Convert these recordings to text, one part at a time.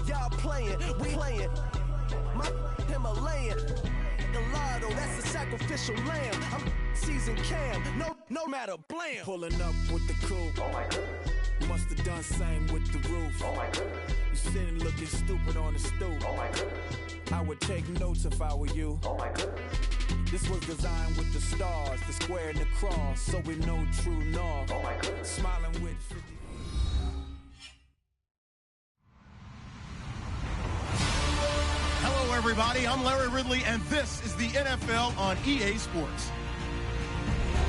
y'all playing, we playing. My Himalayan, gelato, that's a sacrificial lamb. I'm seasoned cam, no matter, blam. Pulling up with the coupe. Oh my goodness. Must have done same with the roof. Oh my goodness. You sitting looking stupid on the stoop. Oh my goodness. I would take notes if I were you. Oh my goodness. This was designed with the stars, the square and the cross, so we know true north. Oh my goodness. Smiling with 50. Hello, everybody. I'm Larry Ridley, and this is the NFL on EA Sports.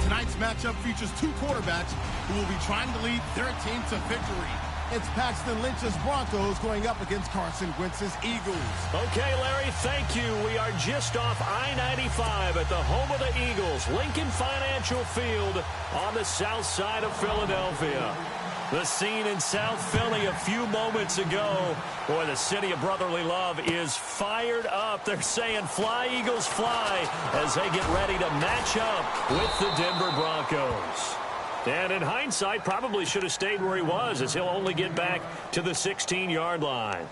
Tonight's matchup features two quarterbacks who will be trying to lead their team to victory. It's Paxton Lynch's Broncos going up against Carson Wentz's Eagles. Okay, Larry, thank you. We are just off I-95 at the home of the Eagles, Lincoln Financial Field on the south side of Philadelphia. The scene in South Philly a few moments ago. Boy, the city of brotherly love is fired up. They're saying, fly, Eagles, fly, as they get ready to match up with the Denver Broncos. And in hindsight, probably should have stayed where he was, as he'll only get back to the 16-yard line.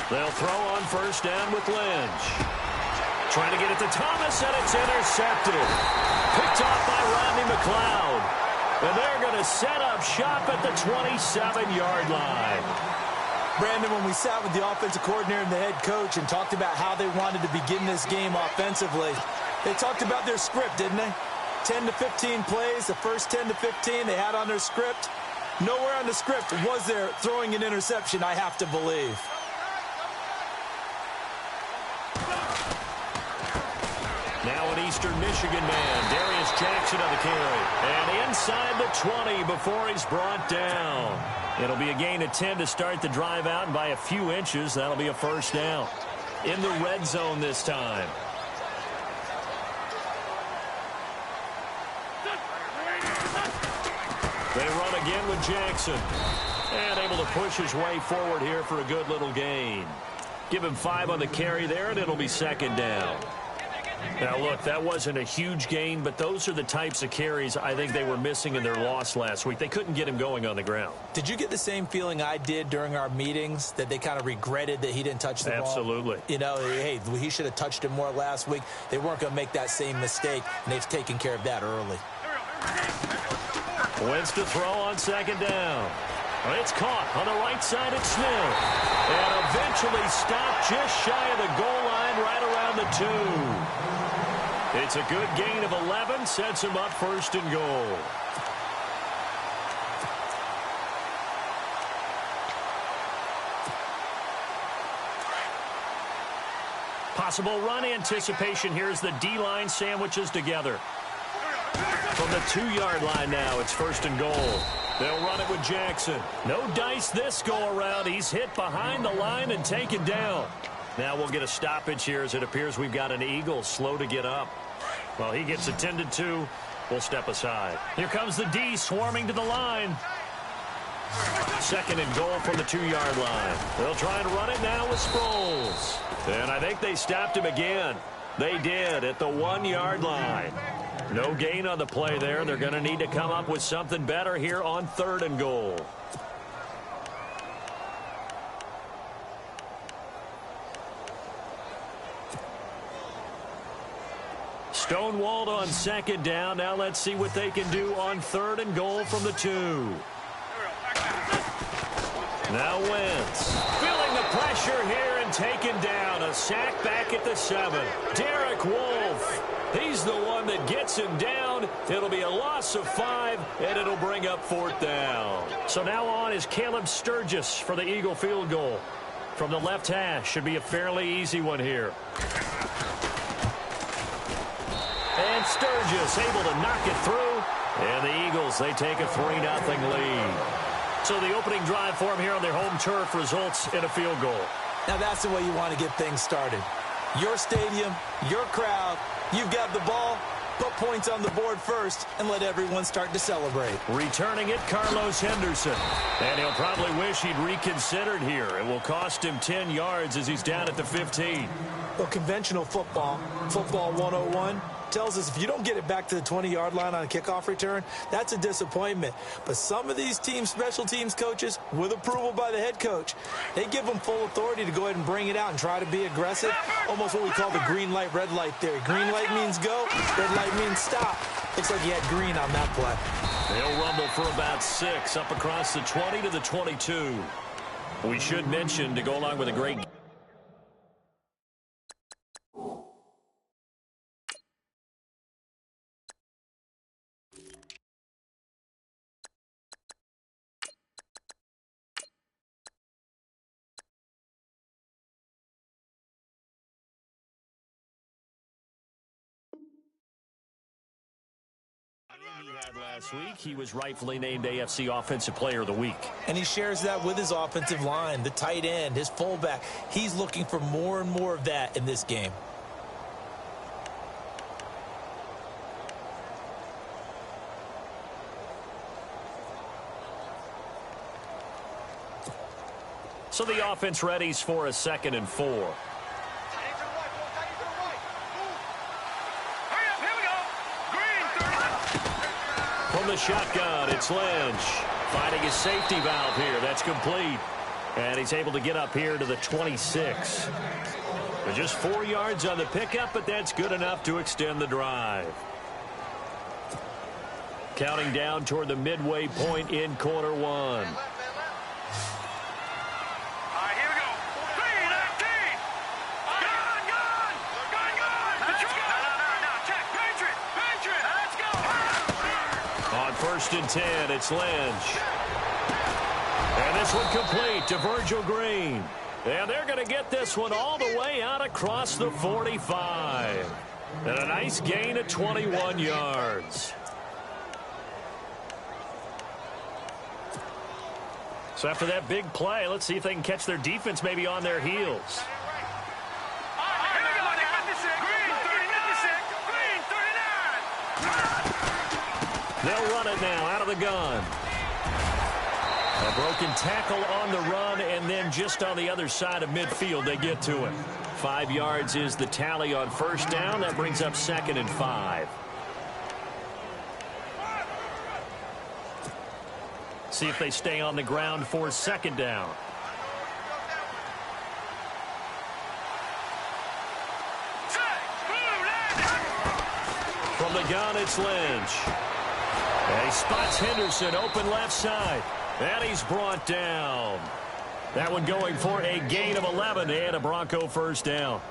They'll throw on first down with Lynch. Trying to get it to Thomas, and it's intercepted. Picked off by Rodney McLeod. And they're going to set up shop at the 27-yard line. Brandon, when we sat with the offensive coordinator and the head coach and talked about how they wanted to begin this game offensively, they talked about their script, didn't they? 10 to 15 plays, the first 10 to 15 they had on their script. Nowhere on the script was there throwing an interception, I have to believe. Now an Eastern Michigan man, Darius Jackson on the carry. And inside the 20 before he's brought down. It'll be a gain of 10 to start the drive out, and by a few inches, that'll be a first down. In the red zone this time. They run again with Jackson. And able to push his way forward here for a good little gain. Give him 5 on the carry there, and it'll be second down. Now, look, that wasn't a huge gain, but those are the types of carries I think they were missing in their loss last week. They couldn't get him going on the ground. Did you get the same feeling I did during our meetings, that they kind of regretted that he didn't touch the ball? Absolutely. You know, hey, he should have touched it more last week. They weren't going to make that same mistake, and they've taken care of that early. Wentz to throw on second down. It's caught on the right side at Smith. And eventually stopped just shy of the goal line right around the 2. It's a good gain of 11, sets him up first and goal. Possible run anticipation here as the D-line sandwiches together. From the 2-yard line now, it's first and goal. They'll run it with Jackson. No dice this go-around. He's hit behind the line and taken down. Now we'll get a stoppage here as it appears we've got an Eagle slow to get up. Well, he gets attended to. We'll step aside. Here comes the D swarming to the line. Second and goal from the 2-yard line. They'll try and run it now with Sproles. And I think they stopped him again. They did at the 1-yard line. No gain on the play there. They're going to need to come up with something better here on third and goal. Stonewalled on second down. Now let's see what they can do on third and goal from the 2. Now Wentz feeling the pressure here and taken down. A sack back at the 7. Derek Wolfe. He's the one that gets him down. It'll be a loss of 5, and it'll bring up fourth down. So now on is Caleb Sturgis for the Eagle field goal. From the left hash, should be a fairly easy one here. And Sturgis able to knock it through. And the Eagles, they take a 3-0 lead. So the opening drive for him here on their home turf results in a field goal. Now that's the way you want to get things started. Your stadium, your crowd, you've got the ball, put points on the board first, and let everyone start to celebrate. Returning it, Carlos Henderson. And he'll probably wish he'd reconsidered here. It will cost him 10 yards as he's down at the 15. Well, conventional football 101, tells us if you don't get it back to the 20-yard line on a kickoff return, that's a disappointment. But some of these special teams coaches, with approval by the head coach, they give them full authority to go ahead and bring it out and try to be aggressive, almost what we call the green light, red light theory. Green light means go, red light means stop. Looks like he had green on that play. They'll rumble for about 6 up across the 20 to the 22. We should mention, to go along with a great game, he had last week. He was rightfully named AFC Offensive Player of the Week. And he shares that with his offensive line, the tight end, his fullback. He's looking for more and more of that in this game. So the offense readies for a 2nd and 4. From the shotgun, it's Lynch finding his safety valve here. That's complete. And he's able to get up here to the 26. But just 4 yards on the pickup, but that's good enough to extend the drive. Counting down toward the midway point in quarter 1. First and 10, it's Lynch. And this one complete to Virgil Green. And they're going to get this one all the way out across the 45. And a nice gain of 21 yards. So after that big play, let's see if they can catch their defense maybe on their heels. They'll run it now out of the gun. A broken tackle on the run, and then just on the other side of midfield, they get to it. 5 yards is the tally on first down. That brings up 2nd and 5. See if they stay on the ground for 2nd down. From the gun, it's Lynch. And he spots Henderson open left side. And he's brought down. That one going for a gain of 11 and a Bronco first down.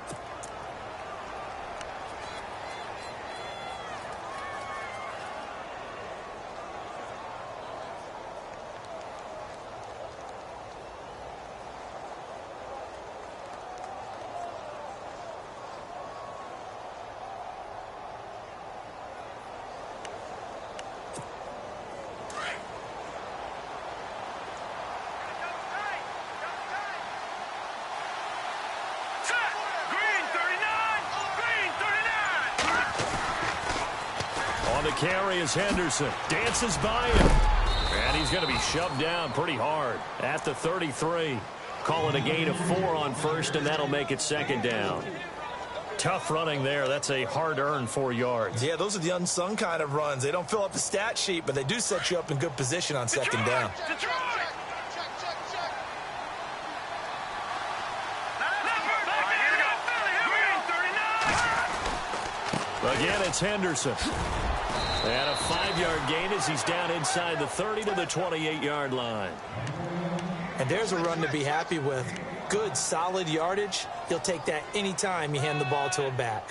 On the carry is Henderson. Dances by him. And he's going to be shoved down pretty hard at the 33. Call it a gain of 4 on first, and that'll make it 2nd down. Tough running there. That's a hard-earned 4 yards. Yeah, those are the unsung kind of runs. They don't fill up the stat sheet, but they do set you up in good position on 2nd down. Again, it's Henderson. And a 5-yard gain as he's down inside the 30 to the 28-yard line. And there's a run to be happy with. Good, solid yardage. You'll take that anytime you hand the ball to a back.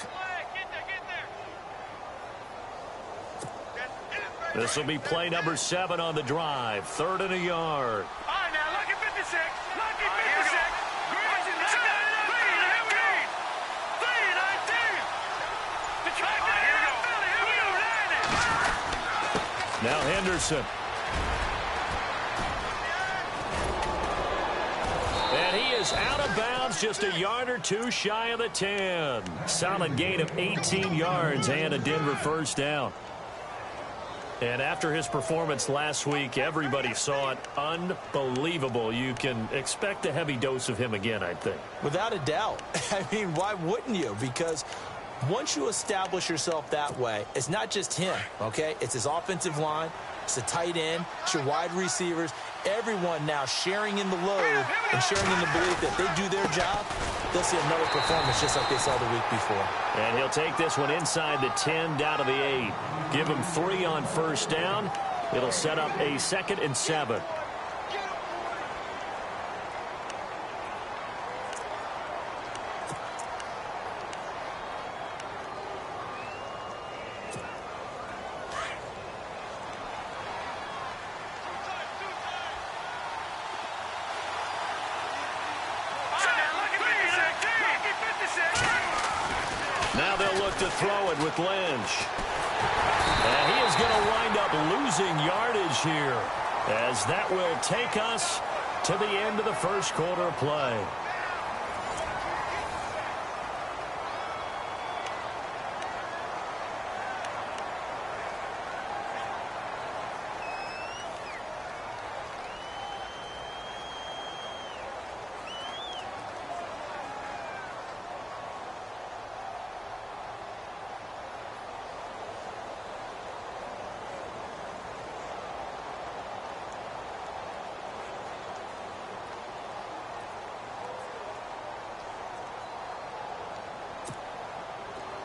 This will be play number 7 on the drive. 3rd and a yard. All right, now, lucky 56. Lucky 56. Now Henderson. is out of bounds, just a yard or two shy of the 10. Solid gain of 18 yards and a Denver first down. And after his performance last week, everybody saw it. Unbelievable. You can expect a heavy dose of him again, I think. Without a doubt. I mean, why wouldn't you? Because once you establish yourself that way, it's not just him, okay? It's his offensive line. It's the tight end. It's your wide receivers. Everyone now sharing in the load and sharing in the belief that they do their job. They'll see another performance just like they saw the week before. And he'll take this one inside the 10 down to the 8. Give him 3 on first down. It'll set up a 2nd and 7. Now they'll look to throw it with Lynch. And he is going to wind up losing yardage here, as that will take us to the end of the first quarter of play.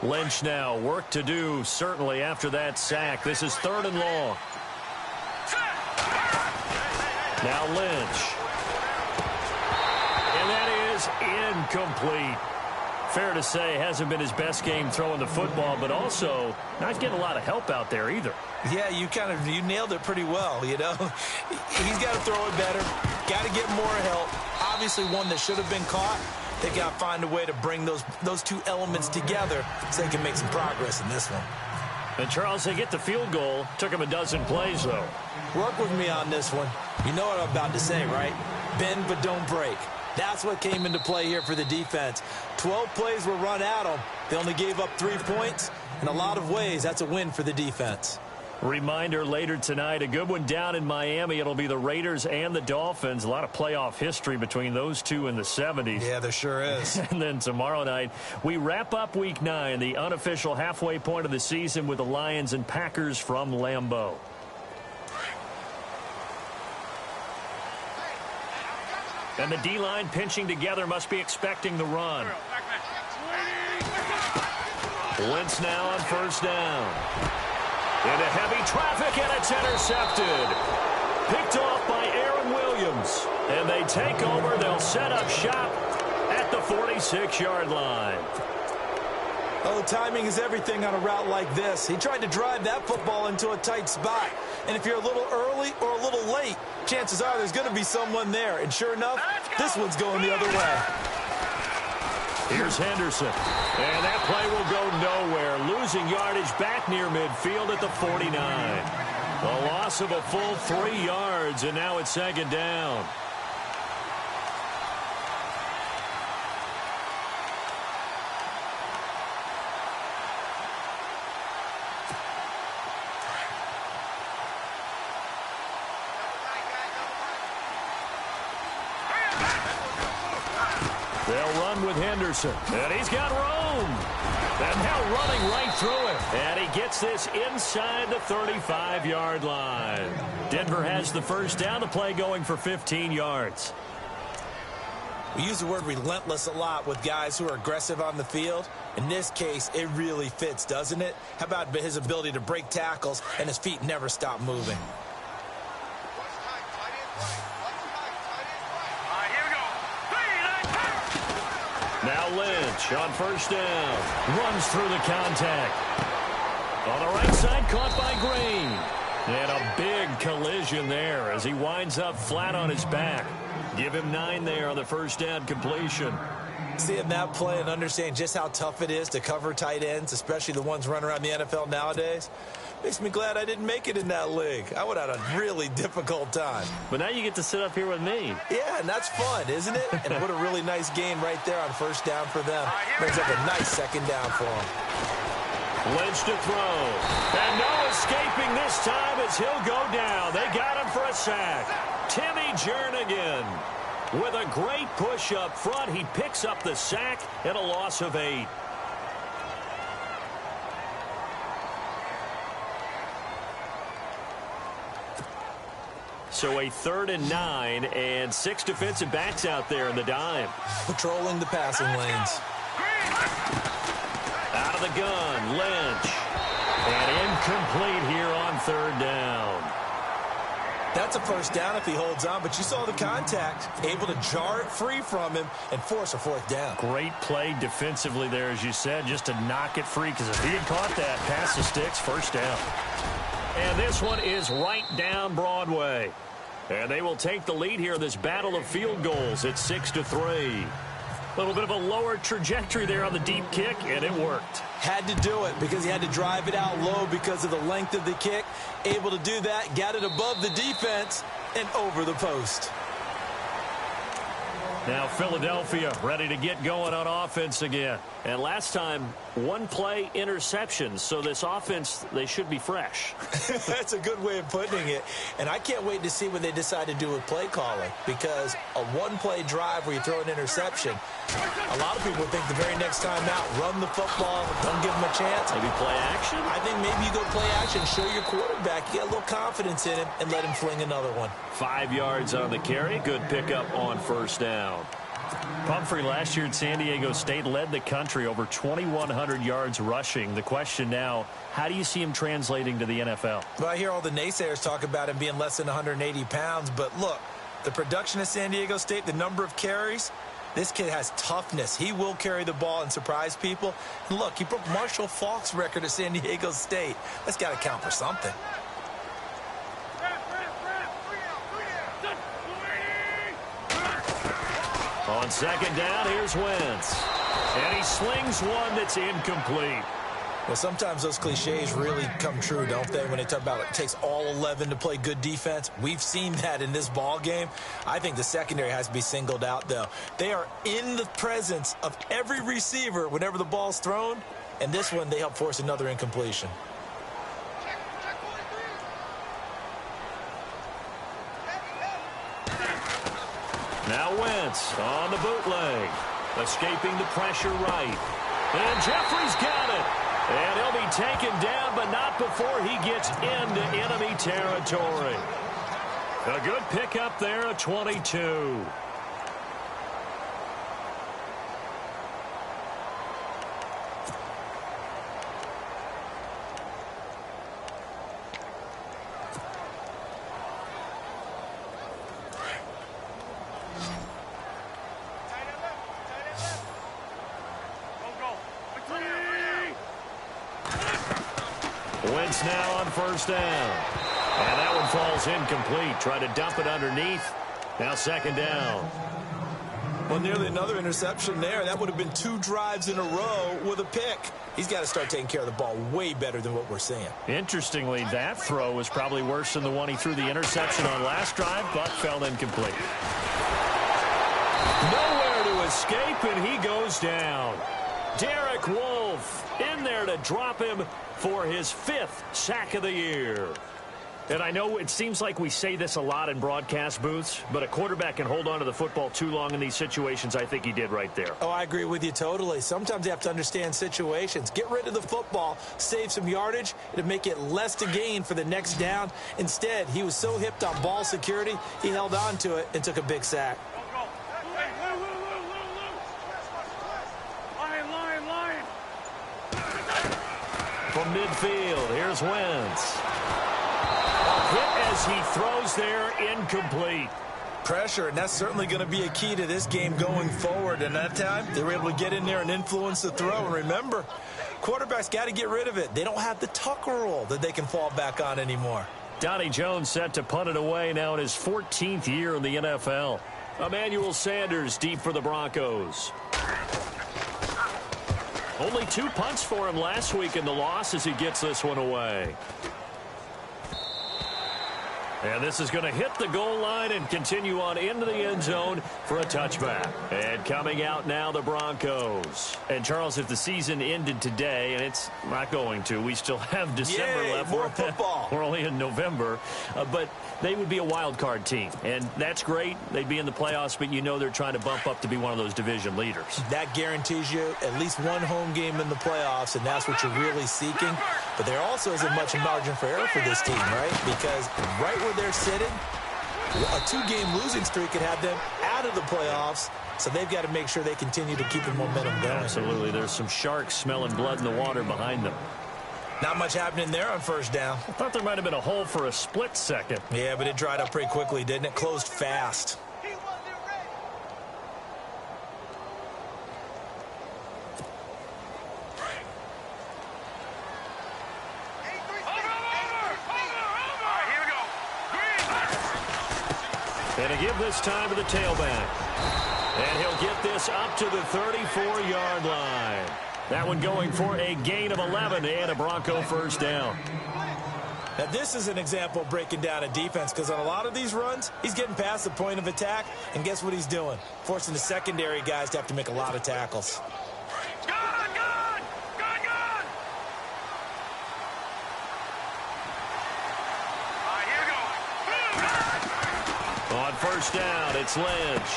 Lynch now, work to do, certainly, after that sack. This is 3rd and long. Now Lynch. And that is incomplete. Fair to say, hasn't been his best game throwing the football, but also not getting a lot of help out there either. Yeah, you nailed it pretty well, you know. He's got to throw it better, got to get more help. Obviously one that should have been caught. They got to find a way to bring those two elements together so they can make some progress in this one. And, Charles, they get the field goal. Took him a dozen plays, though. Work with me on this one. You know what I'm about to say, right? Bend but don't break. That's what came into play here for the defense. 12 plays were run at them. They only gave up 3 points. In a lot of ways, that's a win for the defense. Reminder later tonight, a good one down in Miami. It'll be the Raiders and the Dolphins. A lot of playoff history between those two in the 70s. Yeah, there sure is. And then tomorrow night, we wrap up Week 9, the unofficial halfway point of the season with the Lions and Packers from Lambeau. And the D-line pinching together, must be expecting the run. Wentz now on first down. Into heavy traffic, and it's intercepted. Picked off by Aaron Williams. And they take over. They'll set up shop at the 46-yard line. Oh, timing is everything on a route like this. He tried to drive that football into a tight spot. And if you're a little early or a little late, chances are there's going to be someone there. And sure enough, this one's going the other way. Here's Henderson. And that play will go nowhere. Losing yardage back near midfield at the 49. A loss of a full 3 yards, and now it's 2nd down. They'll run with Henderson. And he's got room. And now running right through him. And he gets this inside the 35-yard line. Denver has the first down. The play going for 15 yards. We use the word relentless a lot with guys who are aggressive on the field. In this case, it really fits, doesn't it? How about his ability to break tackles and his feet never stop moving? Now Lynch on first down. Runs through the contact. On the right side, caught by Green. And a big collision there as he winds up flat on his back. Give him 9 there on the first down completion. Seeing that play and understanding just how tough it is to cover tight ends, especially the ones running around the NFL nowadays, Makes me glad I didn't make it in that league. I would have had a really difficult time. But now you get to sit up here with me. Yeah, and that's fun, isn't it? And what a really nice gain right there on first down for them. Brings up a nice second down for them. Lynch to throw. And no escaping this time as he'll go down. They got him for a sack. Timmy Jernigan with a great push up front. He picks up the sack and a loss of 8. So a 3rd and 9 and 6 defensive backs out there in the dime. Patrolling the passing lanes. Out of the gun, Lynch. And incomplete here on 3rd down. That's a first down if he holds on, but you saw the contact. Able to jar it free from him and force a 4th down. Great play defensively there, as you said, just to knock it free, because if he had caught that, pass the sticks, first down. And this one is right down Broadway. And they will take the lead here in this battle of field goals. It's 6-3. A little bit of a lower trajectory there on the deep kick, and it worked. Had to do it because he had to drive it out low because of the length of the kick. Able to do that, got it above the defense and over the post. Now Philadelphia ready to get going on offense again. And last time, 1 play interception. So this offense, they should be fresh. That's a good way of putting it. And I can't wait to see what they decide to do with play calling. Because a 1-play drive where you throw an interception, a lot of people think the very next time out, run the football, don't give him a chance. Maybe play action? I think maybe you go play action, show your quarterback, get a little confidence in him, and let him fling another one. 5 yards on the carry. Good pickup on first down. Pumphrey last year at San Diego State led the country over 2,100 yards rushing. The question now, how do you see him translating to the NFL? Well, I hear all the naysayers talk about him being less than 180 pounds, but look, the production at San Diego State, the number of carries, this kid has toughness. He will carry the ball and surprise people. And look, he broke Marshall Faulk's record at San Diego State. That's got to count for something. On second down, here's Wentz. And he slings one that's incomplete. Well, sometimes those cliches really come true, don't they, when they talk about it takes all 11 to play good defense. We've seen that in this ball game. I think the secondary has to be singled out, though. They are in the presence of every receiver whenever the ball's thrown, and this one they help force another incompletion. Now Wentz on the bootleg. Escaping the pressure right. And Jeffrey's got it. And he'll be taken down, but not before he gets into enemy territory. A good pickup there at 22. Wentz now on first down. And that one falls incomplete. Try to dump it underneath. Now second down. Well, nearly another interception there. That would have been 2 drives in a row with a pick. He's got to start taking care of the ball way better than what we're seeing. Interestingly, that throw was probably worse than the one he threw the interception on last drive, but fell incomplete. Nowhere to escape, and he goes down. Derek Wolfe in there to drop him for his 5th sack of the year. And I know it seems like we say this a lot in broadcast booths, but a quarterback can hold on to the football too long in these situations. I think he did right there. Oh, I agree with you totally. Sometimes you have to understand situations. Get rid of the football, save some yardage, it'll make it less to gain for the next down. Instead, he was so hipped on ball security, he held on to it and took a big sack. From midfield, here's Wentz. A hit as he throws there, incomplete. Pressure, and that's certainly going to be a key to this game going forward. And that time, they were able to get in there and influence the throw. And remember, quarterbacks got to get rid of it. They don't have the Tucker rule that they can fall back on anymore. Donnie Jones set to punt it away now in his 14th year in the NFL. Emmanuel Sanders deep for the Broncos. Only 2 punts for him last week in the loss as he gets this one away. And this is going to hit the goal line and continue on into the end zone for a touchback. And coming out now, the Broncos. And, Charles, if the season ended today, and it's not going to, we still have December left. More football. We're only in November. But they would be a wild card team. And that's great. They'd be in the playoffs, but you know they're trying to bump up to be one of those division leaders. That guarantees you at least one home game in the playoffs, and that's what you're really seeking. But there also isn't much margin for error for this team, right? Because right where they're sitting, a 2-game losing streak could have them out of the playoffs, so they've got to make sure they continue to keep the momentum going. Absolutely. There's some sharks smelling blood in the water behind them. Not much happening there on first down. I thought there might have been a hole for a split second. Yeah, but it dried up pretty quickly, didn't it? Closed fast. And to give this time to the tailback. And he'll get this up to the 34-yard line. That one going for a gain of 11 and a Bronco first down. Now, this is an example of breaking down a defense, because on a lot of these runs, he's getting past the point of attack, and guess what he's doing? Forcing the secondary guys to have to make a lot of tackles. On first down, it's Lynch.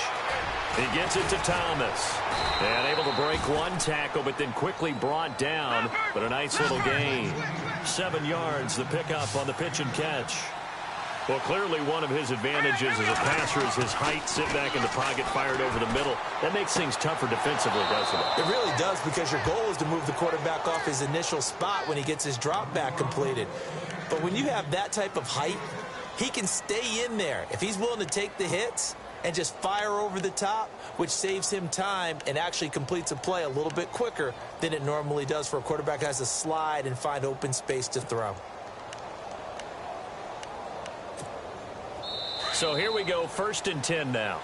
He gets it to Thomas. And able to break one tackle, but then quickly brought down. But a nice little gain. 7 yards, the pickup on the pitch and catch. Well, clearly one of his advantages as a passer is his height. Sit back in the pocket, fired over the middle. That makes things tougher defensively, doesn't it? It really does, because your goal is to move the quarterback off his initial spot when he gets his drop back completed. But when you have that type of height, he can stay in there if he's willing to take the hits and just fire over the top, which saves him time and actually completes a play a little bit quicker than it normally does for a quarterback that has to slide and find open space to throw. So here we go, 1st and 10 now.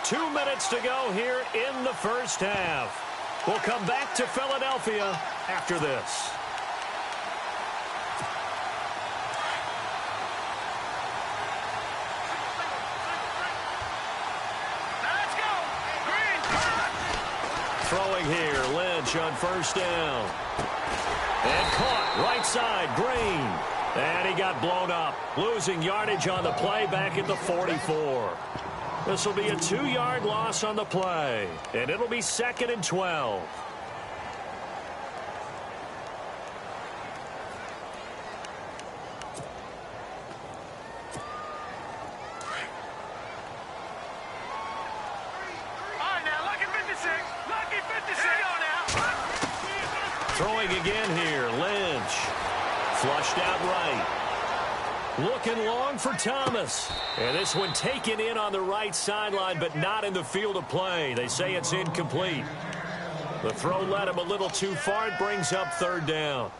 2 minutes to go here in the first half. We'll come back to Philadelphia after this. Throwing here, Lynch on first down. And caught, right side, Green. And he got blown up, losing yardage on the play back at the 44. This will be a 2-yard loss on the play, and it'll be 2nd and 12. Throwing again here, Lynch. Flushed out right. Looking long for Thomas. And this one taken in on the right sideline, but not in the field of play. They say it's incomplete. The throw led him a little too far. It brings up 3rd down.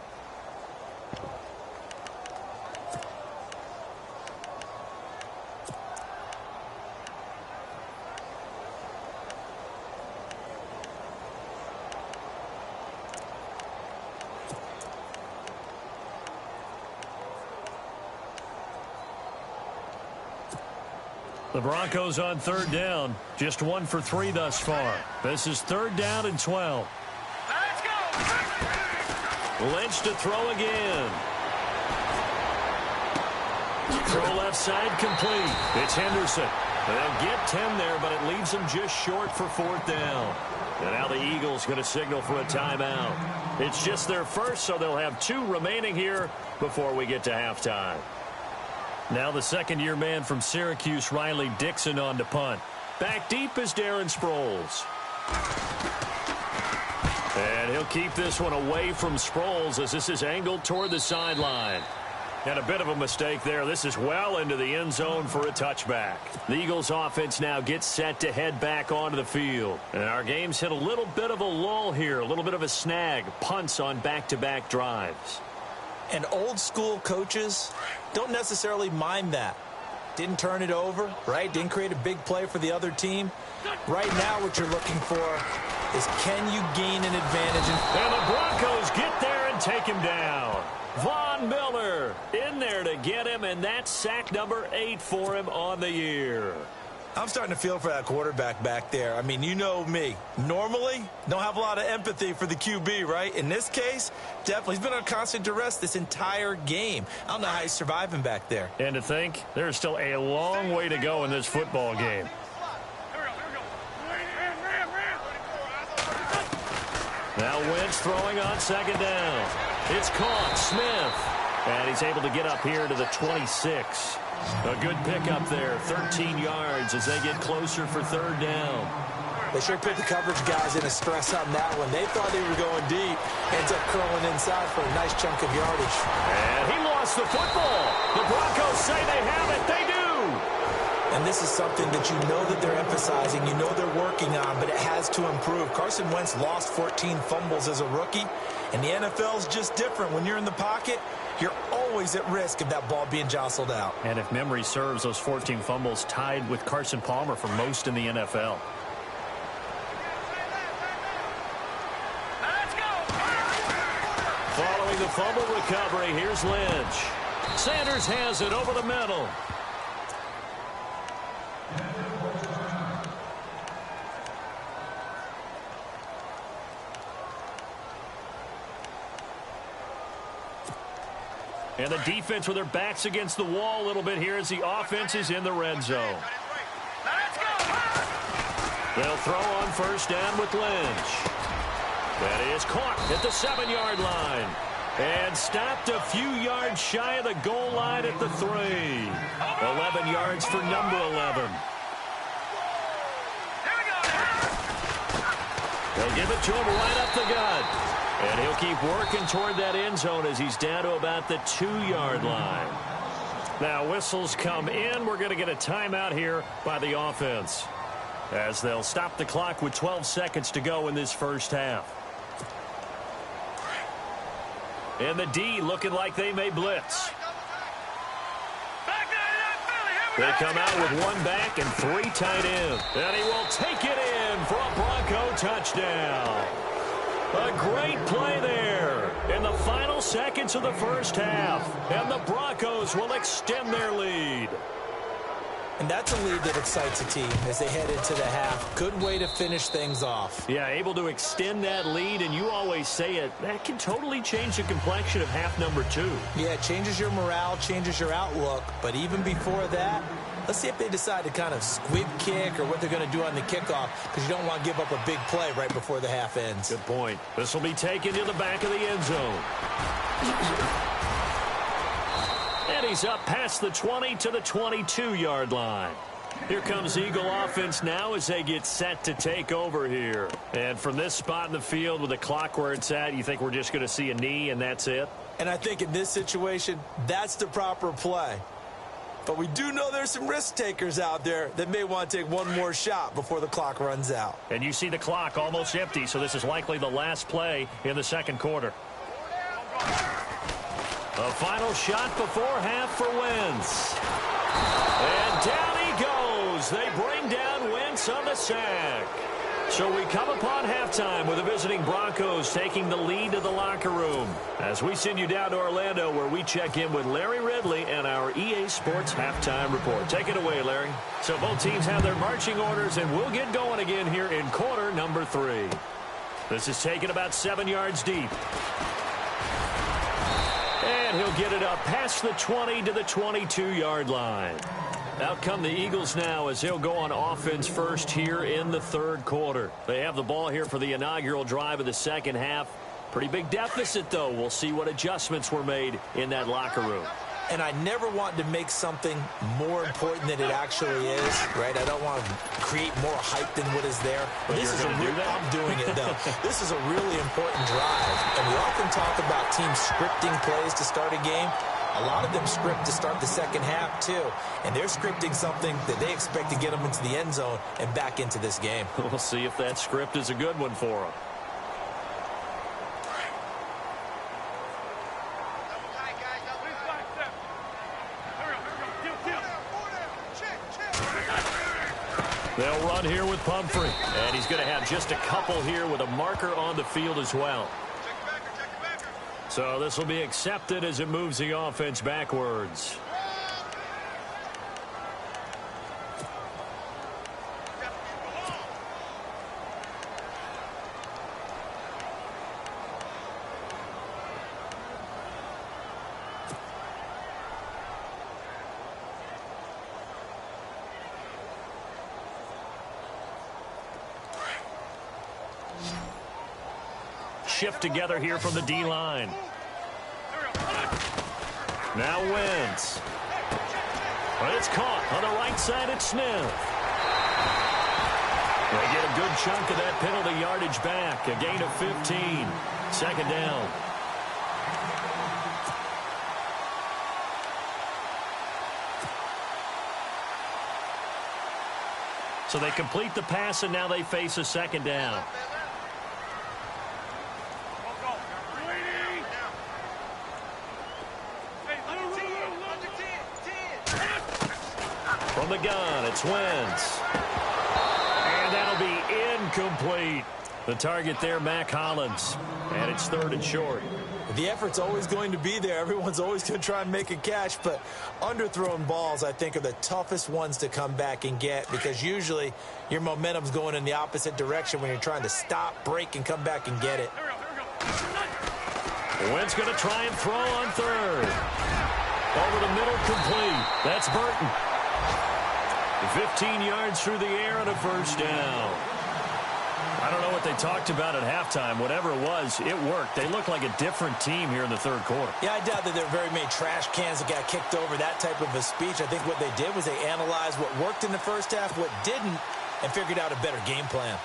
The Broncos on 3rd down. Just 1 for 3 thus far. This is 3rd down and 12. Let's go! Lynch to throw again. Throw left side complete. It's Henderson. They'll get 10 there, but it leaves them just short for 4th down. And now the Eagles going to signal for a timeout. It's just their first, so they'll have 2 remaining here before we get to halftime. Now the second-year man from Syracuse, Riley Dixon, on to punt. Back deep is Darren Sproles. And he'll keep this one away from Sproles as this is angled toward the sideline. And a bit of a mistake there. This is well into the end zone for a touchback. The Eagles offense now gets set to head back onto the field. And our game's hit a little bit of a lull here, a little bit of a snag. Punts on back-to-back drives. And old-school coaches don't necessarily mind that. Didn't turn it over, right? Didn't create a big play for the other team. Right now what you're looking for is, can you gain an advantage? And the Broncos get there and take him down. Von Miller in there to get him, and that's sack number 8 for him on the year. I'm starting to feel for that quarterback back there. I mean, you know me. Normally, don't have a lot of empathy for the QB, right? In this case, definitely. He's been on constant duress this entire game. I don't know how he's surviving back there. And to think, there's still a long way to go in this football game. Now Wentz throwing on second down. It's caught. Smith. And he's able to get up here to the 26. A good pickup there, 13 yards as they get closer for third down. They sure put the coverage guys in a stress on that one. They thought they were going deep. Ends up curling inside for a nice chunk of yardage. And he lost the football. The Broncos say they have it. They do. And this is something that you know that they're emphasizing, you know they're working on, but it has to improve. Carson Wentz lost 14 fumbles as a rookie, and the NFL is just different. When you're in the pocket, you're always at risk of that ball being jostled out. And if memory serves, those 14 fumbles tied with Carson Palmer for most in the NFL. Let's go. Following the fumble recovery, here's Lynch. Sanders has it over the middle. And the defense with their backs against the wall a little bit here as the offense is in the red zone. Let's go. They'll throw on first down with Lynch. That is caught at the 7-yard line. And stopped a few yards shy of the goal line at the 3. 11 yards for number 11. They'll give it to him right up the gut. And he'll keep working toward that end zone as he's down to about the 2-yard line. Now whistles come in. We're going to get a timeout here by the offense, as they'll stop the clock with 12 seconds to go in this first half. And the D looking like they may blitz. They come out with 1 back and 3 tight ends. And he will take it in for a Bronco touchdown. A great play there in the final seconds of the first half. And the Broncos will extend their lead. And that's a lead that excites a team as they head into the half. Good way to finish things off. Yeah, able to extend that lead, and you always say it, that can totally change the complexion of half number 2. Yeah, it changes your morale, changes your outlook. But even before that, let's see if they decide to kind of squib kick or what they're going to do on the kickoff, because you don't want to give up a big play right before the half ends. Good point. This will be taken to the back of the end zone. And he's up past the 20 to the 22-yard line. Here comes Eagle offense now as they get set to take over here. And from this spot in the field with the clock where it's at, you think we're just going to see a knee and that's it? And I think in this situation, that's the proper play. But we do know there's some risk takers out there that may want to take one more shot before the clock runs out. And you see the clock almost empty, so this is likely the last play in the second quarter. A final shot before half for Wentz. And down he goes. They bring down Wentz on the sack. So we come upon halftime with the visiting Broncos taking the lead to the locker room. As we send you down to Orlando, where we check in with Larry Ridley and our EA Sports Halftime Report. Take it away, Larry. So both teams have their marching orders, and we'll get going again here in quarter number 3. This is taken about 7 yards deep. And he'll get it up past the 20 to the 22-yard line. Out come the Eagles now as they'll go on offense first here in the third quarter. They have the ball here for the inaugural drive of the second half. Pretty big deficit, though. We'll see what adjustments were made in that locker room. And I never want to make something more important than it actually is, right? I don't want to create more hype than what is there. But this is I'm doing it, though. This is a really important drive. And we often talk about teams scripting plays to start a game. A lot of them script to start the second half, too. And they're scripting something that they expect to get them into the end zone and back into this game. We'll see if that script is a good one for them. They'll run here with Pumphrey. And he's going to have just a couple here with a marker on the field as well. So this will be accepted as it moves the offense backwards. Shift together here from the D-line. Now Wentz. But it's caught on the right side at Smith. They get a good chunk of that penalty yardage back. A gain of 15. Second down. So they complete the pass, and now they face a second down. From the gun, it's Wentz. And that'll be incomplete. The target there, Mac Hollins. And it's 3rd and short. The effort's always going to be there. Everyone's always going to try and make a catch, but underthrown balls, I think, are the toughest ones to come back and get because usually your momentum's going in the opposite direction when you're trying to stop, break, and come back and get it. Wentz going to try and throw on 3rd. Over the middle, complete. That's Burton. 15 yards through the air and a first down. I don't know what they talked about at halftime. Whatever it was, it worked. They looked like a different team here in the 3rd quarter. Yeah, I doubt that there were very many trash cans that got kicked over, that type of a speech. I think what they did was they analyzed what worked in the first half, what didn't, and figured out a better game plan.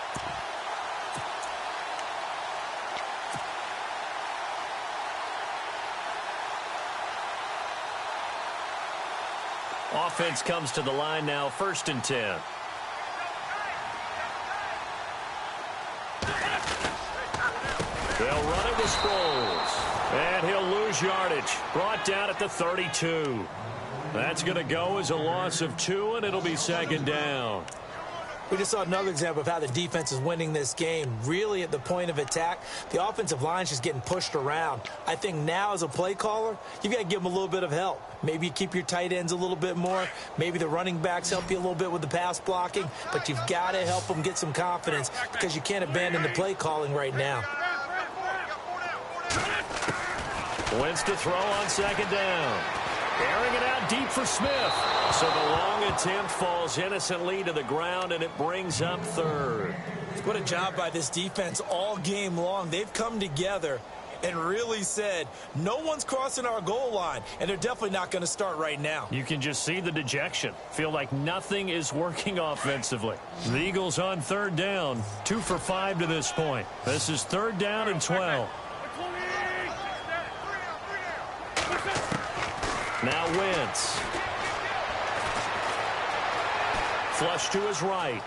Offense comes to the line now, 1st and 10. They'll run it with Sproles. And he'll lose yardage. Brought down at the 32. That's going to go as a loss of 2, and it'll be 2nd down. We just saw another example of how the defense is winning this game. Really at the point of attack, the offensive line's just getting pushed around. I think now as a play caller, you've got to give them a little bit of help. Maybe you keep your tight ends a little bit more. Maybe the running backs help you a little bit with the pass blocking. But you've got to help them get some confidence because you can't abandon the play calling right now. Wentz to throw on 2nd down. Airing it out deep for Smith. So the long attempt falls innocently to the ground, and it brings up 3rd. What a job by this defense all game long. They've come together and really said, no one's crossing our goal line, and they're definitely not going to start right now. You can just see the dejection. Feel like nothing is working offensively. The Eagles on 3rd down, 2 for 5 to this point. This is 3rd down and 12. Now Wentz. Flush to his right.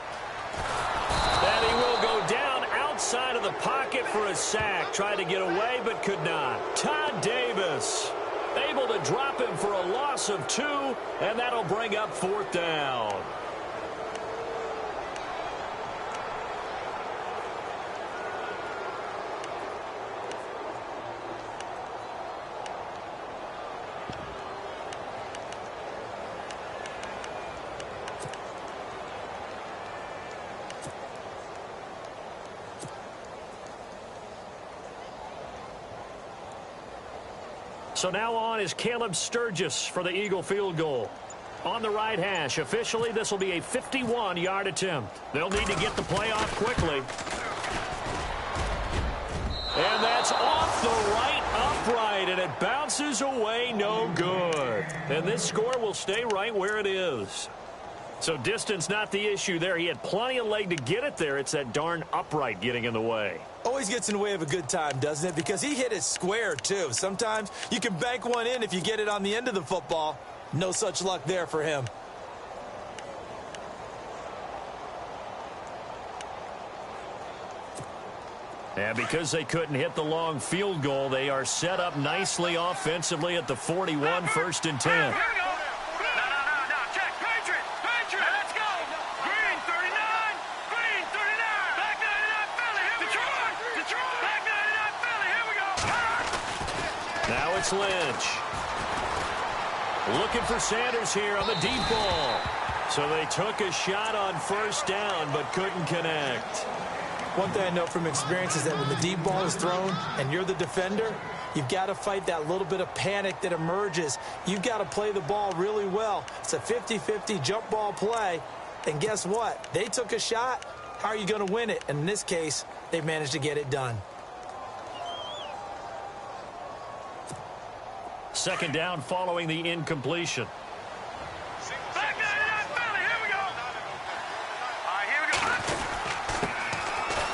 And he will go down outside of the pocket for a sack. Tried to get away, but could not. Todd Davis able to drop him for a loss of 2, and that'll bring up 4th down. So now on is Caleb Sturgis for the Eagle field goal. On the right hash, officially this will be a 51-yard attempt. They'll need to get the play off quickly. And that's off the right upright, and it bounces away no good. And this score will stay right where it is. So distance not the issue there. He had plenty of leg to get it there. It's that darn upright getting in the way. Always gets in the way of a good time, doesn't it? Because he hit it square, too. Sometimes you can bank one in if you get it on the end of the football. No such luck there for him. And because they couldn't hit the long field goal, they are set up nicely offensively at the 41, 1st and 10. Check. Patriot. Let's go. Green, 39. It's Lynch. Looking for Sanders here on the deep ball. So they took a shot on first down, but couldn't connect. One thing I know from experience is that when the deep ball is thrown and you're the defender, you've got to fight that little bit of panic that emerges. You've got to play the ball really well. It's a 50-50 jump ball play. And guess what? They took a shot. How are you going to win it? And in this case, they managed to get it done. Second down following the incompletion.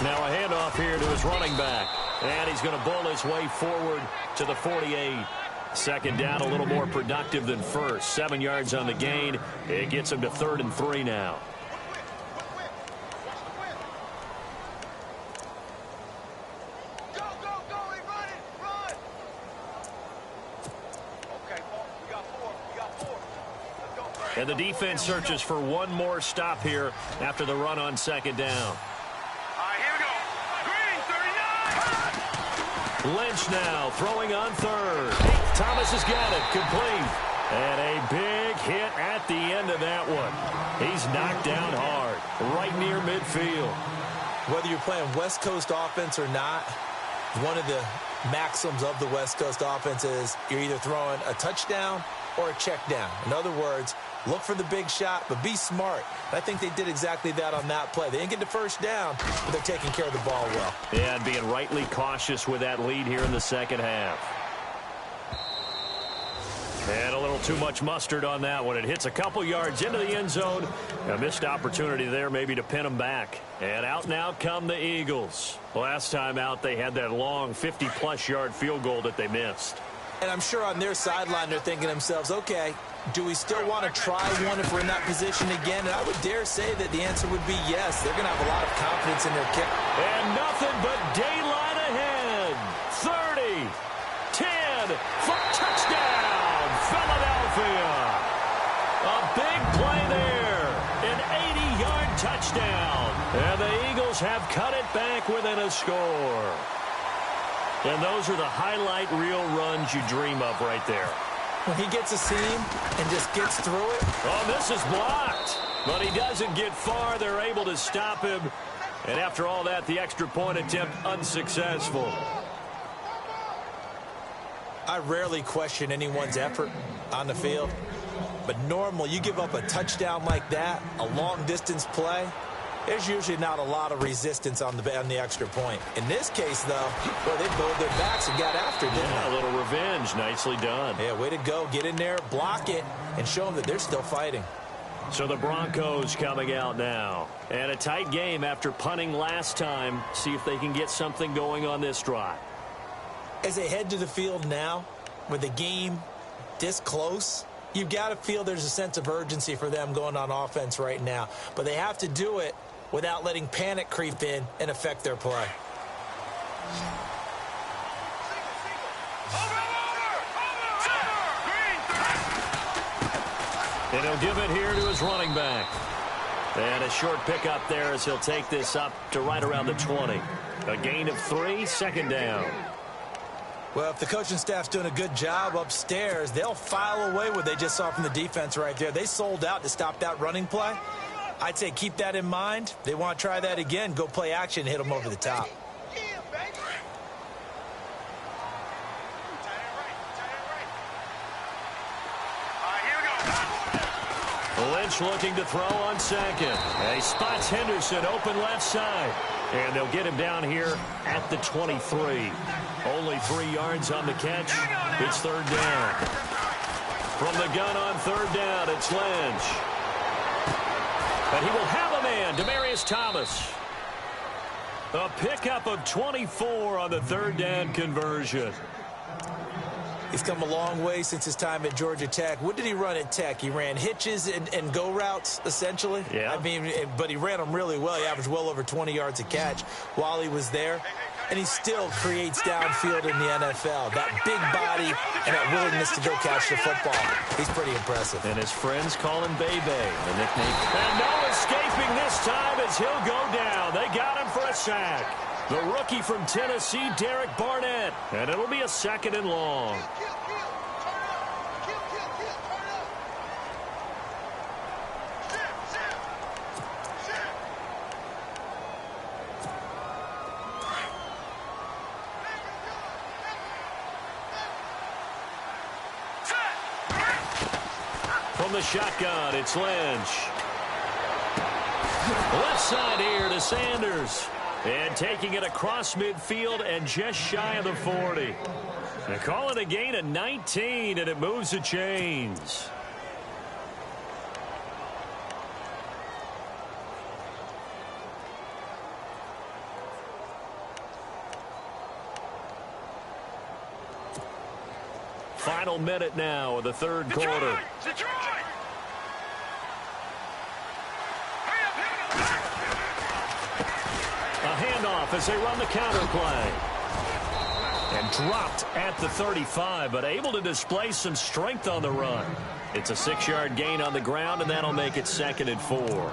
Now a handoff here to his running back. And he's going to bull his way forward to the 48. Second down, a little more productive than first. 7 yards on the gain. It gets him to 3rd and 3 now. And the defense searches for one more stop here after the run on second down. Lynch now throwing on third. Thomas has got it. Complete. And a big hit at the end of that one. He's knocked down hard, right near midfield. Whether you're playing West Coast offense or not, one of the maxims of the West Coast offense is you're either throwing a touchdown or a check down. In other words, look for the big shot, but be smart. I think they did exactly that on that play. They didn't get the first down, but they're taking care of the ball well. Yeah, and being rightly cautious with that lead here in the second half. And a little too much mustard on that one. It hits a couple yards into the end zone. A missed opportunity there maybe to pin them back. And out now come the Eagles. Last time out, they had that long 50-plus yard field goal that they missed. And I'm sure on their sideline they're thinking to themselves, okay, do we still want to try one if we're in that position again? And I would dare say that the answer would be yes. They're going to have a lot of confidence in their kick. And nothing but daylight ahead. 30, 10, for touchdown, Philadelphia. A big play there. An 80-yard touchdown. And the Eagles have cut it back within a score. And those are the highlight reel runs you dream of right there. When he gets a seam and just gets through it. Oh, this is blocked. But he doesn't get far. They're able to stop him. And after all that, the extra point attempt unsuccessful. I rarely question anyone's effort on the field. But normally, you give up a touchdown like that, a long-distance play, there's usually not a lot of resistance on the extra point. In this case, though, well, they bowed their backs and got after it, didn't they? A little revenge. Nicely done. Yeah, way to go. Get in there, block it, and show them that they're still fighting. So the Broncos coming out now. And a tight game after punting last time. See if they can get something going on this drive. As they head to the field now, with the game this close, you've got to feel there's a sense of urgency for them going on offense right now. But they have to do it without letting panic creep in and affect their play. And he'll give it here to his running back. And a short pickup there as he'll take this up to right around the 20. A gain of 3, second down. Well, if the coaching staff's doing a good job upstairs, they'll file away what they just saw from the defense right there. They sold out to stop that running play. I'd say keep that in mind. They want to try that again. Go play action, hit them over the top. Lynch looking to throw on second. He spots Henderson open left side. And they'll get him down here at the 23. Only 3 yards on the catch. It's third down. From the gun on third down, it's Lynch. And he will have a man, Demaryius Thomas. A pickup of 24 on the third down conversion. He's come a long way since his time at Georgia Tech. What did he run at Tech? He ran hitches and go routes, essentially. Yeah. I mean, but he ran them really well. He averaged well over 20 yards a catch while he was there. And he still creates downfield in the NFL. That big body and that willingness to go catch the football. He's pretty impressive. And his friends call him Bebe, the nickname. And no escaping this time as he'll go down. They got him for a sack. The rookie from Tennessee, Derek Barnett. And it'll be a 2nd and long. From the shotgun, it's Lynch. Left side here to Sanders. And taking it across midfield and just shy of the 40. They call it a gain of 19, and it moves the chains. Final minute now of the 3rd quarter. Detroit! A handoff as they run the counter play. And dropped at the 35, but able to display some strength on the run. It's a 6-yard gain on the ground, and that'll make it 2nd and 4.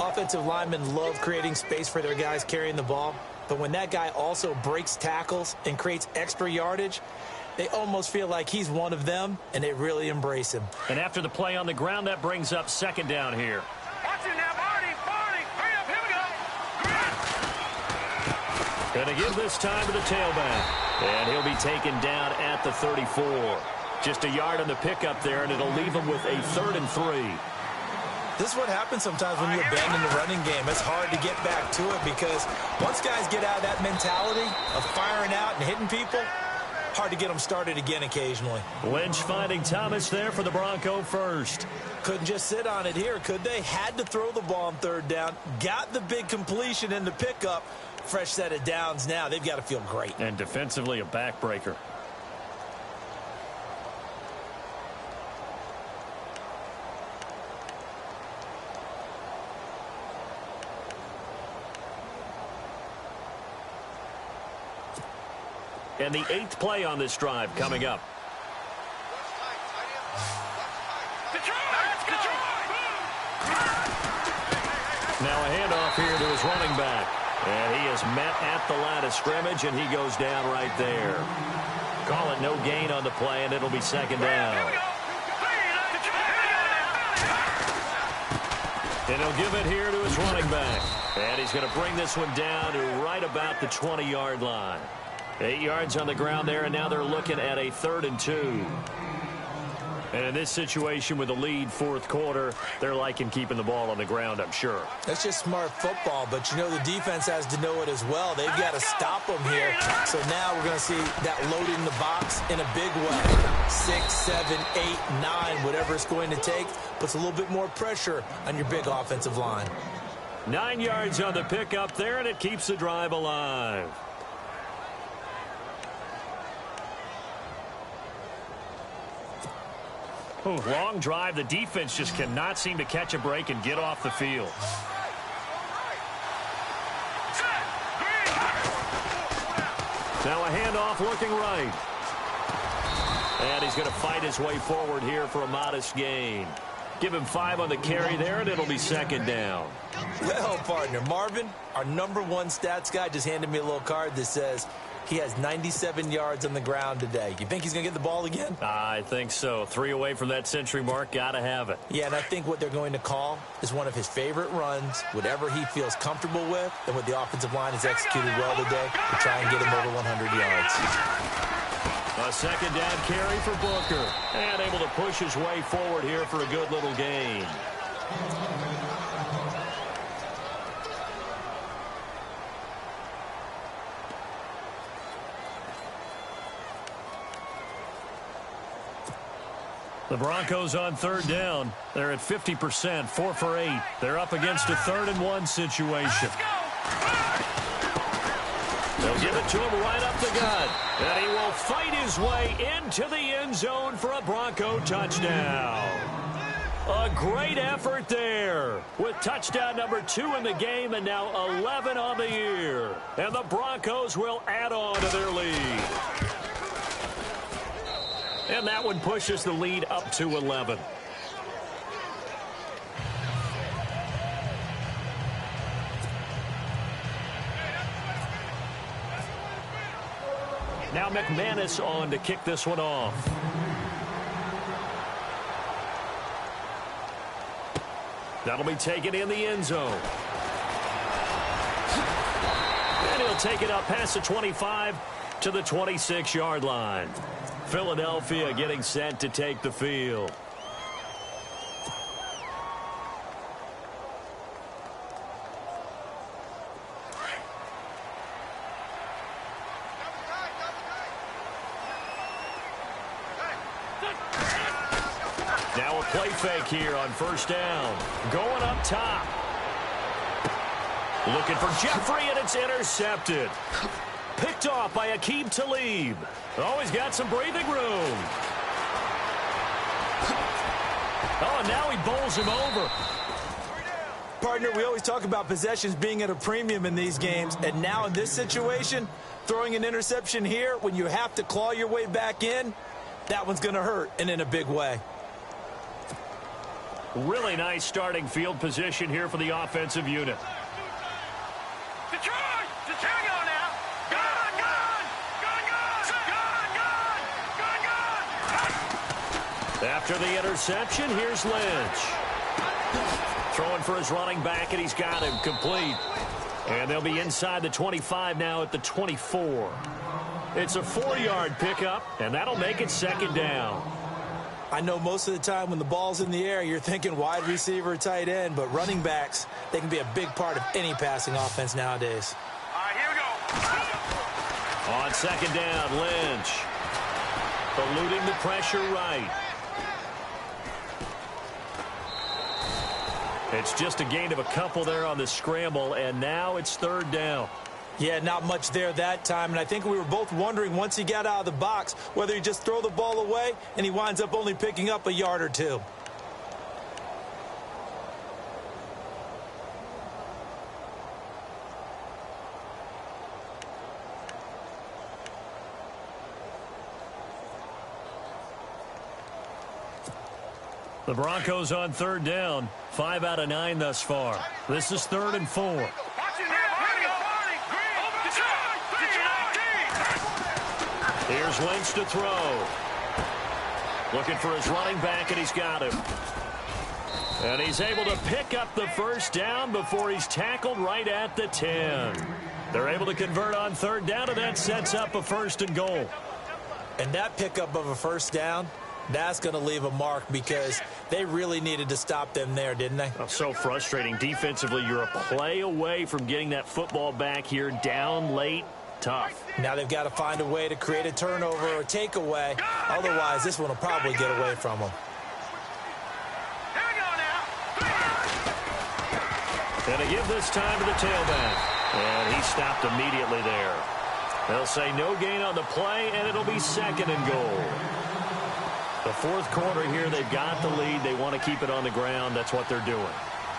Offensive linemen love creating space for their guys carrying the ball, but when that guy also breaks tackles and creates extra yardage, they almost feel like he's one of them, and they really embrace him. And after the play on the ground, that brings up 2nd down here. Watch it now, Barney! Hurry up, here we go! Going to give this time to the tailback. And he'll be taken down at the 34. Just a yard on the pickup there, and it'll leave him with a 3rd and 3. This is what happens sometimes when you abandon the running game. It's hard to get back to it because once guys get out of that mentality of firing out and hitting people, hard to get them started again occasionally. Lynch finding Thomas there for the Bronco first. Couldn't just sit on it here, could they? Had to throw the ball on 3rd down. Got the big completion in the pickup. Fresh set of downs now. They've got to feel great. And defensively a backbreaker. And the 8th play on this drive coming up. Now a handoff here to his running back. And he is met at the line of scrimmage, and he goes down right there. Call it no gain on the play, and it'll be 2nd down. And he'll give it here to his running back. And he's going to bring this one down to right about the 20-yard line. 8 yards on the ground there, and now they're looking at a 3rd and 2. And in this situation with the lead 4th quarter, they're liking keeping the ball on the ground, I'm sure. That's just smart football, but you know the defense has to know it as well. They've got to stop them here. So now we're going to see that loaded in the box in a big way. 6, 7, 8, 9, whatever it's going to take, puts a little bit more pressure on your big offensive line. 9 yards on the pickup there, and it keeps the drive alive. Ooh, long drive. The defense just cannot seem to catch a break and get off the field. Now a handoff looking right. And he's going to fight his way forward here for a modest gain. Give him 5 on the carry there, and it'll be 2nd down. Well, partner, Marvin, our #1 stats guy, just handed me a little card that says he has 97 yards on the ground today. You think he's going to get the ball again? I think so. 3 away from that century mark. Got to have it. Yeah, and I think what they're going to call is one of his favorite runs, whatever he feels comfortable with, and what the offensive line has executed well today to try and get him over 100 yards. A 2nd down carry for Booker. And able to push his way forward here for a good little gain. The Broncos on 3rd down. They're at 50%, 4 for 8. They're up against a 3rd and 1 situation. They'll give it to him right up the gut. And he will fight his way into the end zone for a Bronco touchdown. A great effort there with touchdown number 2 in the game and now 11 on the year. And the Broncos will add on to their lead. And that one pushes the lead up to 11. Now McManus on to kick this one off. That'll be taken in the end zone. And he'll take it up past the 25 to the 26-yard line. Philadelphia getting set to take the field. Now a play fake here on first down. Going up top. Looking for Jeffrey, and it's intercepted. Picked off by Aqib Talib. Oh, he's got some breathing room. Oh, and now he bowls him over. Partner, we always talk about possessions being at a premium in these games, and now in this situation, throwing an interception here when you have to claw your way back in, that one's going to hurt, and in a big way. Really nice starting field position here for the offensive unit. After the interception, here's Lynch. Throwing for his running back, and he's got him complete. And they'll be inside the 25 now at the 24. It's a 4-yard pickup, and that'll make it second down. I know most of the time when the ball's in the air, you're thinking wide receiver, tight end, but running backs, they can be a big part of any passing offense nowadays. All right, here we go. On second down, Lynch. Eluding the pressure right. It's just a gain of a couple there on the scramble, and now it's third down. Yeah, not much there that time, and I think we were both wondering once he got out of the box whether he just throw the ball away and he winds up only picking up a yard or two. The Broncos on third down, 5 out of 9 thus far. This is 3rd and 4. Here's Lynch to throw. Looking for his running back, and he's got him. And he's able to pick up the first down before he's tackled right at the 10. They're able to convert on third down, and that sets up a 1st and goal. And that pickup of a first down, that's going to leave a mark because they really needed to stop them there, didn't they? Oh, so frustrating. Defensively, you're a play away from getting that football back here down late. Tough. Now they've got to find a way to create a turnover or takeaway. Otherwise, this one will probably get away from them. And to give this time to the tailback. And he stopped immediately there. They'll say no gain on the play, and it'll be 2nd and goal. The 4th quarter here, they've got the lead. They want to keep it on the ground. That's what they're doing.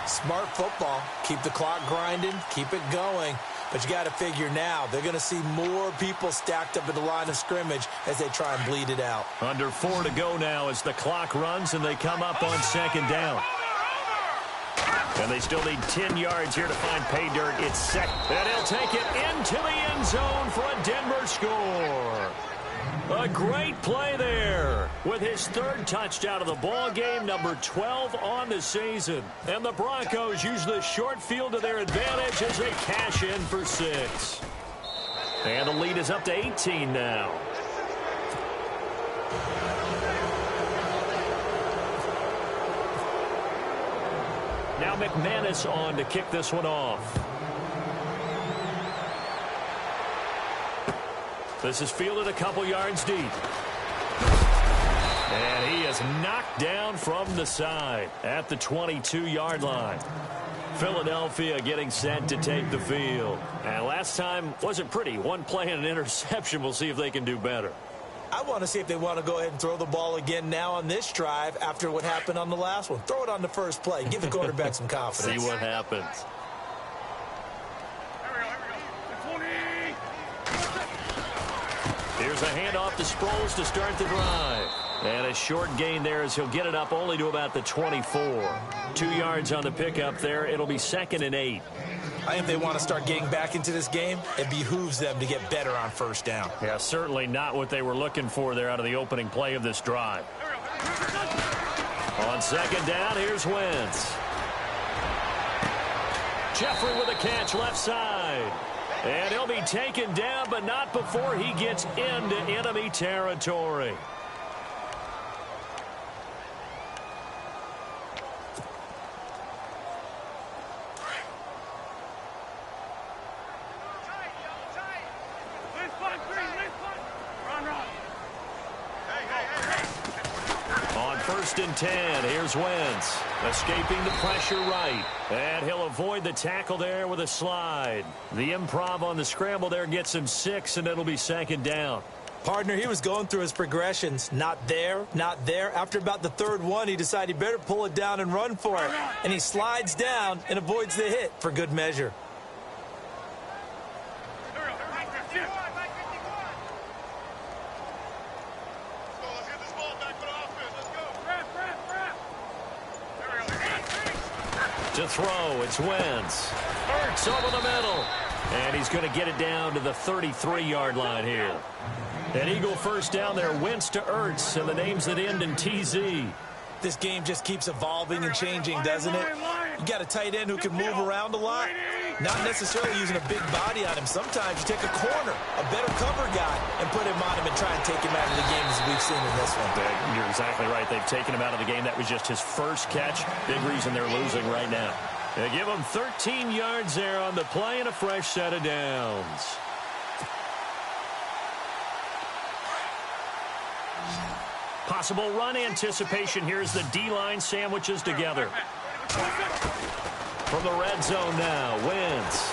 Smart football. Keep the clock grinding. Keep it going. But you got to figure now, they're going to see more people stacked up at the line of scrimmage as they try and bleed it out. Under 4 to go now as the clock runs, and they come up on 2nd down. And they still need 10 yards here to find pay dirt. It's second. And he'll take it into the end zone for a Denver score. A great play there with his 3rd touchdown of the ball game, number 12 on the season. And the Broncos use the short field to their advantage as they cash in for 6. And the lead is up to 18 now. Now McManus on to kick this one off. This is fielded a couple yards deep. And he is knocked down from the side at the 22-yard line. Philadelphia getting set to take the field. And last time wasn't pretty. One play and an interception. We'll see if they can do better. I want to see if they want to go ahead and throw the ball again now on this drive after what happened on the last one. Throw it on the first play. Give the quarterback some confidence. See what happens. Here's a handoff to Sproles to start the drive. And a short gain there as he'll get it up only to about the 24. 2 yards on the pickup there. It'll be 2nd and 8. I think if they want to start getting back into this game, it behooves them to get better on first down. Yeah, certainly not what they were looking for there out of the opening play of this drive. On second down, here's Wentz. Jeffrey with a catch left side. And he'll be taken down, but not before he gets into enemy territory. First and 10. Here's Wentz. Escaping the pressure right. And he'll avoid the tackle there with a slide. The improv on the scramble there gets him 6, and it'll be second down. Partner, he was going through his progressions. Not there, not there. After about the third one, he decided he better pull it down and run for it. And he slides down and avoids the hit for good measure. To throw, it's Wentz. Ertz over the middle. And he's going to get it down to the 33-yard line here. An Eagle first down there, Wentz to Ertz, and the names that end in TZ. This game just keeps evolving and changing, doesn't it? You got a tight end who can move around a lot. Not necessarily using a big body on him. Sometimes you take a corner, a better cover guy, and put him on him and try and take him out of the game as we've seen in this one. You're exactly right. They've taken him out of the game. That was just his first catch. Big reason they're losing right now. They give him 13 yards there on the play and a fresh set of downs. Possible run anticipation. Here's the D-line sandwiches together. From the red zone now, Wentz.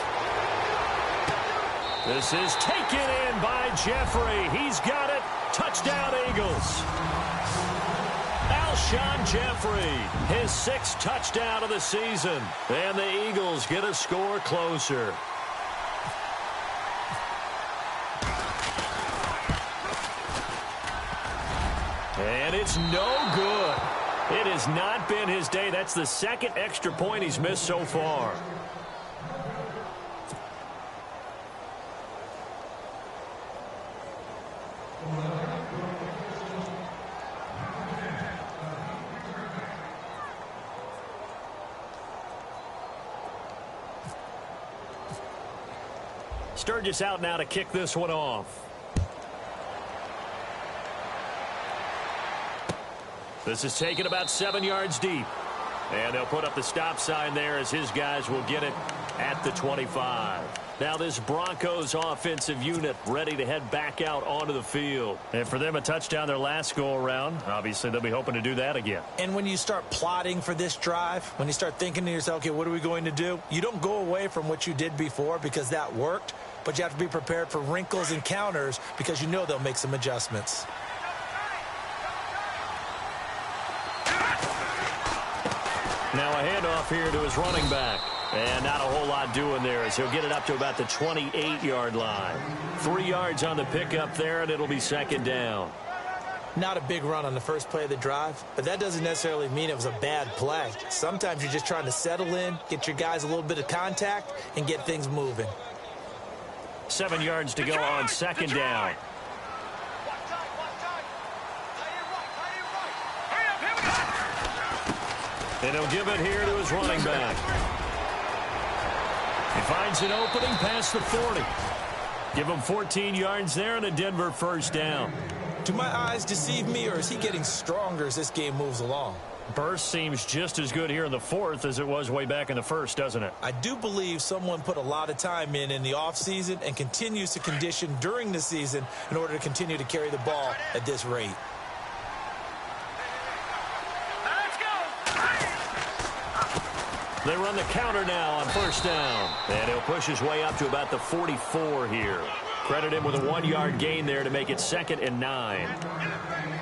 This is taken in by Jeffrey. He's got it. Touchdown, Eagles. Alshon Jeffrey, his 6th touchdown of the season. And the Eagles get a score closer. And it's no good. It has not been his day. That's the 2nd extra point he's missed so far. Sturgis out now to kick this one off. This is taken about 7 yards deep. And they'll put up the stop sign there as his guys will get it at the 25. Now this Broncos offensive unit ready to head back out onto the field. And for them, a touchdown their last go-around. Obviously, they'll be hoping to do that again. And when you start plotting for this drive, when you start thinking to yourself, okay, what are we going to do? You don't go away from what you did before because that worked. But you have to be prepared for wrinkles and counters because you know they'll make some adjustments. Now a handoff here to his running back. And not a whole lot doing there as he'll get it up to about the 28-yard line. 3 yards on the pickup there, and it'll be second down. Not a big run on the first play of the drive, but that doesn't necessarily mean it was a bad play. Sometimes you're just trying to settle in, get your guys a little bit of contact, and get things moving. 7 yards to go on second down. And he'll give it here to his running back. He finds an opening past the 40. Give him 14 yards there and a Denver first down. Do my eyes deceive me, or is he getting stronger as this game moves along? Burst seems just as good here in the 4th as it was way back in the 1st, doesn't it? I do believe someone put a lot of time in the offseason and continues to condition during the season in order to continue to carry the ball at this rate. They run the counter now on first down. And he'll push his way up to about the 44 here. Credit him with a 1-yard gain there to make it 2nd and 9.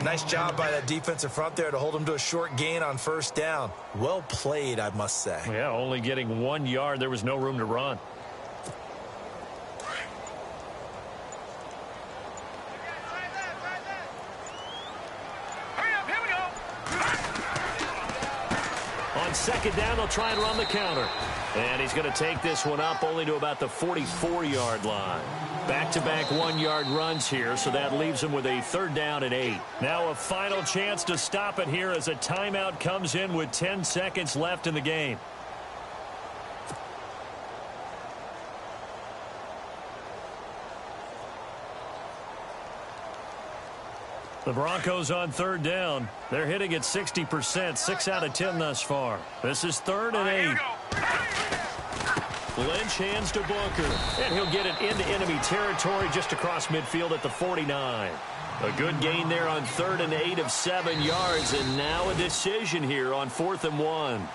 Nice job by that defensive front there to hold him to a short gain on first down. Well played, I must say. Yeah, only getting 1 yard. There was no room to run. it down. They'll try and run the counter. And he's going to take this one up only to about the 44-yard line. Back-to-back 1-yard runs here, so that leaves him with a 3rd down and 8. Now a final chance to stop it here as a timeout comes in with 10 seconds left in the game. The Broncos on 3rd down. They're hitting at 60%, 6 out of 10 thus far. This is 3rd and 8. Lynch hands to Booker, and he'll get it into enemy territory just across midfield at the 49. A good gain there on 3rd and 8 of 7 yards, and now a decision here on 4th and 1.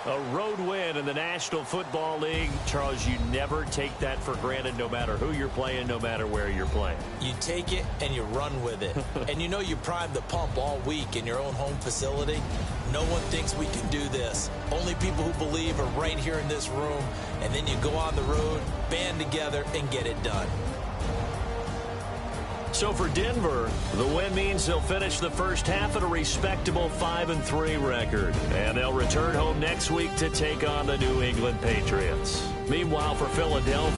A road win in the National Football League. Charles, you never take that for granted no matter who you're playing, no matter where you're playing. You take it and you run with it. And you know you primed the pump all week in your own home facility. No one thinks we can do this. Only people who believe are right here in this room. And then you go on the road, band together, and get it done. So for Denver, the win means they'll finish the first half at a respectable 5-3 record. And they'll return home next week to take on the New England Patriots. Meanwhile, for Philadelphia,